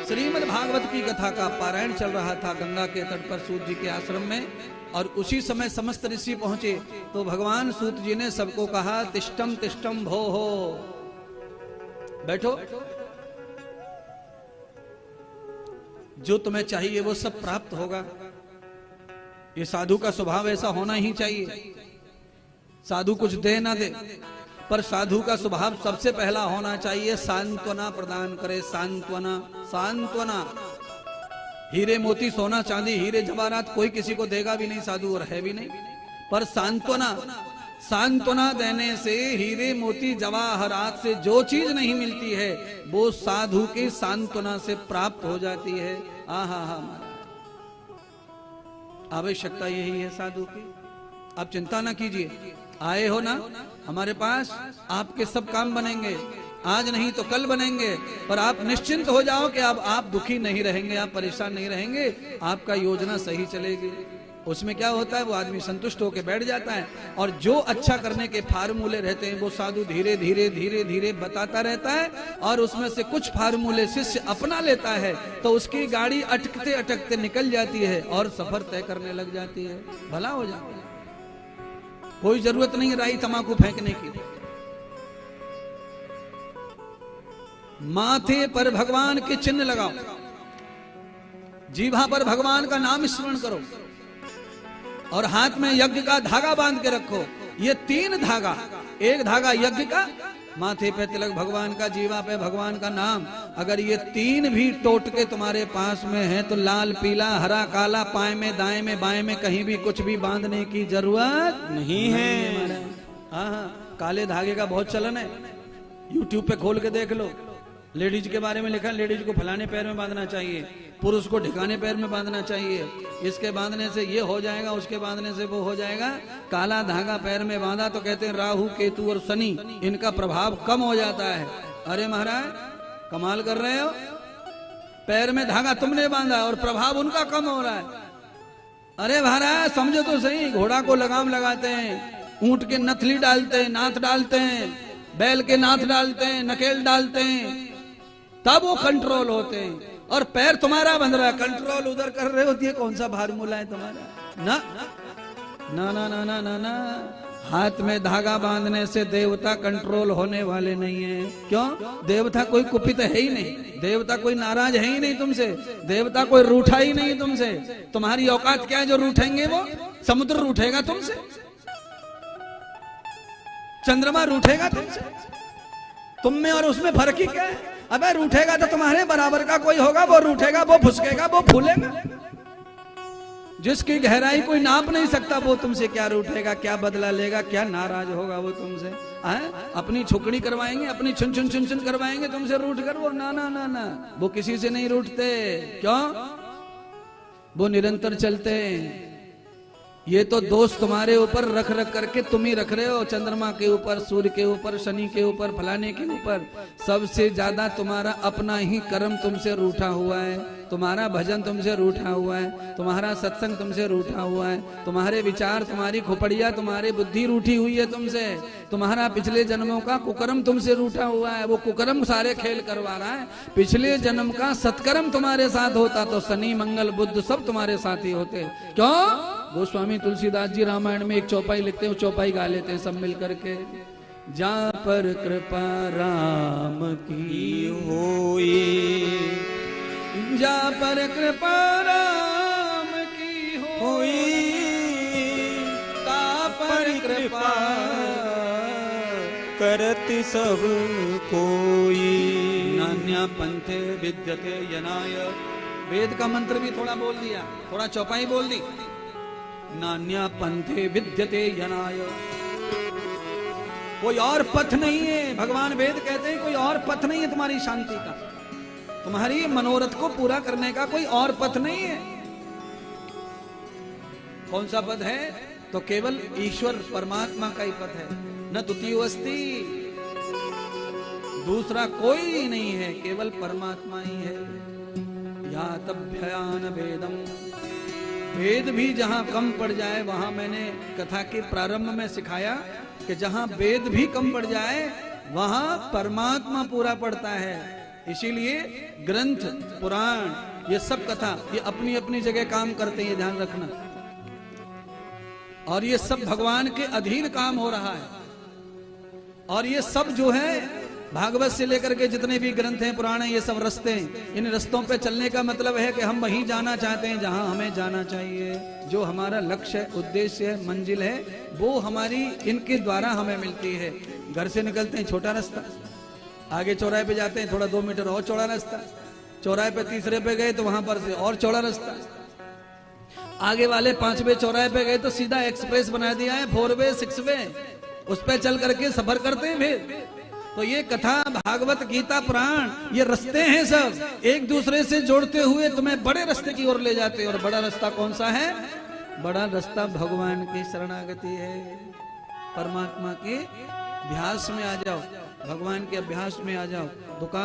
श्रीमद् भागवत की कथा का पारायण चल रहा था गंगा के तट पर सूत जी के आश्रम में, और उसी समय समस्त ऋषि पहुंचे। तो भगवान सूत जी ने सबको कहा, तिष्ठम तिष्ठम भो हो, बैठो, जो तुम्हें चाहिए वो सब प्राप्त होगा। ये साधु का स्वभाव ऐसा होना ही चाहिए। साधु कुछ दे ना दे, पर साधु का स्वभाव सबसे पहला होना चाहिए सांत्वना प्रदान करे। सांत्वना, सांत्वना। हीरे मोती सोना चांदी हीरे जवाहरात कोई किसी को देगा भी नहीं, साधु और है भी नहीं, पर सांत्वना, सांत्वना देने से हीरे मोती जवाहरात से जो चीज नहीं मिलती है वो साधु की सांत्वना से प्राप्त हो जाती है। आहा, आवश्यकता यही है साधु की। आप चिंता ना कीजिए, आए हो ना हमारे पास, आपके सब काम बनेंगे, आज नहीं तो कल बनेंगे, पर आप निश्चिंत हो जाओ कि अब आप दुखी नहीं रहेंगे, आप परेशान नहीं रहेंगे, आपका योजना सही चलेगी। उसमें क्या होता है, वो आदमी संतुष्ट होकर बैठ जाता है, और जो अच्छा करने के फार्मूले रहते हैं वो साधु धीरे धीरे धीरे धीरे बताता रहता है, और उसमें से कुछ फार्मूले शिष्य अपना लेता है तो उसकी गाड़ी अटकते अटकते निकल जाती है और सफर तय करने लग जाती है, भला हो जाता है। कोई जरूरत नहीं राई तमाकू फेंकने की। माथे पर भगवान के चिन्ह लगाओ, जीभा पर भगवान का नाम स्मरण करो, और हाथ में यज्ञ का धागा बांध के रखो। ये 3 धागा, एक धागा यज्ञ का, माथे पे तिलक भगवान का, जीवा पे भगवान का नाम। अगर ये 3 भी टोटके तुम्हारे पास में है तो लाल पीला हरा काला, पाए में दाएं में बाएं में कहीं भी कुछ भी बांधने की जरूरत नहीं है। हाँ, काले धागे का बहुत चलन है, यूट्यूब पे खोल के देख लो। लेडीज के बारे में लिखा, लेडीज को फलाने पैर में बांधना चाहिए, पुरुष को ढिकाने पैर में बांधना चाहिए, इसके बांधने से ये हो जाएगा, उसके बांधने से वो हो जाएगा। काला धागा पैर में बांधा तो कहते हैं राहु केतु और शनि, इनका प्रभाव कम हो जाता है। अरे महाराज कमाल कर रहे हो, पैर में धागा तुमने बांधा और प्रभाव उनका कम हो रहा है। अरे महाराज समझो तो सही, घोड़ा को लगाम लगाते हैं, ऊंट के नथली डालते हैं, नाथ डालते हैं, बैल के नाथ डालते हैं, नकेल डालते हैं, तब वो कंट्रोल होते हैं। और पैर तुम्हारा बंध रहा है, कंट्रोल उधर कर रहे होती है, कौन सा फार्मूला है तुम्हारा? ना ना ना ना ना ना ना, हाथ में धागा बांधने से देवता कंट्रोल होने वाले नहीं है। क्यों? देवता कोई कुपित है ही नहीं, देवता कोई नाराज है ही नहीं तुमसे, देवता कोई रूठा ही नहीं तुमसे। तुम्हारी औकात क्या है जो रूठेंगे? वो समुद्र रूठेगा तुमसे, चंद्रमा रूठेगा तुमसे, तुम में और उसमें फर्क ही क्या है? अबे रूठेगा तो तुम्हारे बराबर का कोई होगा, वो रूठेगा, वो फुसकेगा, वो फूलेगा। जिसकी गहराई कोई नाप नहीं सकता वो तुमसे क्या रूठेगा, क्या बदला लेगा, क्या नाराज होगा वो तुमसे। अपनी छुकड़ी करवाएंगे, अपनी छुन छुन छुन छुन करवाएंगे तुमसे रूठ कर, वो ना ना ना ना, वो किसी से नहीं रूठते। क्यों? वो निरंतर चलते हैं। ये तो दोष तुम्हारे ऊपर रख रख करके तुम ही रख रहे हो, चंद्रमा के ऊपर, सूर्य के ऊपर, शनि के ऊपर, फलाने के ऊपर। सबसे ज्यादा तुम्हारा अपना ही कर्म तुमसे रूठा हुआ है, तुम्हारा भजन तुमसे रूठा हुआ है, तुम्हारा सत्संग तुमसे रूठा हुआ है, तुम्हारे विचार, तुम्हारी खोपड़िया, तुम्हारी बुद्धि रूठी हुई है तुमसे, तुम्हारा पिछले जन्मों का कुकर्म तुमसे रूठा हुआ है। वो कुकर्म सारे खेल करवा रहा है। पिछले जन्म का सत्कर्म तुम्हारे साथ होता तो शनि मंगल बुध सब तुम्हारे साथ ही होते। क्यों? गोस्वामी तुलसीदास जी रामायण में एक चौपाई लिखते हैं, चौपाई गा लेते हैं सब मिल करके। जा पर कृपा राम की होई, जा पर कृपा राम की होई, ता पर कृपा करत सब कोई। नान्या पंथे विद्यते यनाय, वेद का मंत्र भी थोड़ा बोल दिया, थोड़ा चौपाई बोल दी। नान्या पंथे विद्यते यनाय, कोई और पथ नहीं है। भगवान वेद कहते हैं कोई और पथ नहीं है तुम्हारी शांति का, तुम्हारी मनोरथ को पूरा करने का कोई और पथ नहीं है। कौन सा पथ है? तो केवल ईश्वर परमात्मा का ही पथ है। न द्वितीयो अस्ति, दूसरा कोई नहीं है, केवल परमात्मा ही है। या तभ्यान वेदम, वेद भी जहां कम पड़ जाए, वहां मैंने कथा के प्रारंभ में सिखाया कि जहां वेद भी कम पड़ जाए वहां परमात्मा पूरा पड़ता है। इसीलिए ग्रंथ, पुराण, ये सब कथा ये अपनी अपनी जगह काम करते हैं, ये ध्यान रखना। और ये सब भगवान के अधीन काम हो रहा है। और ये सब जो है भागवत से लेकर के जितने भी ग्रंथ हैं, पुराण हैं, ये सब रस्ते हैं। इन रस्तों पे चलने का मतलब है कि हम वहीं जाना चाहते हैं जहां हमें जाना चाहिए। जो हमारा लक्ष्य है, उद्देश्य है, मंजिल है, वो हमारी इनके द्वारा हमें मिलती है। घर से निकलते हैं छोटा रास्ता, आगे चौराहे पे जाते हैं थोड़ा 2 मीटर और चौड़ा रास्ता, चौराहे पे तीसरे पे गए तो वहां पर से और चौड़ा रास्ता, आगे वाले 5वें चौराहे पे गए तो सीधा एक्सप्रेस बना दिया है, 4 वे 6 वे, उस पे चल करके सफर करते हैं। फिर तो ये कथा, भागवत, गीता, पुराण, ये रास्ते हैं, सब एक दूसरे से जोड़ते हुए तुम्हें बड़े रास्ते की ओर ले जाते हैं। और बड़ा रास्ता कौन सा है? बड़ा रास्ता भगवान की शरणागति है। परमात्मा के अभ्यास में आ जाओ, भगवान के अभ्यास में आ जाओ। दुकान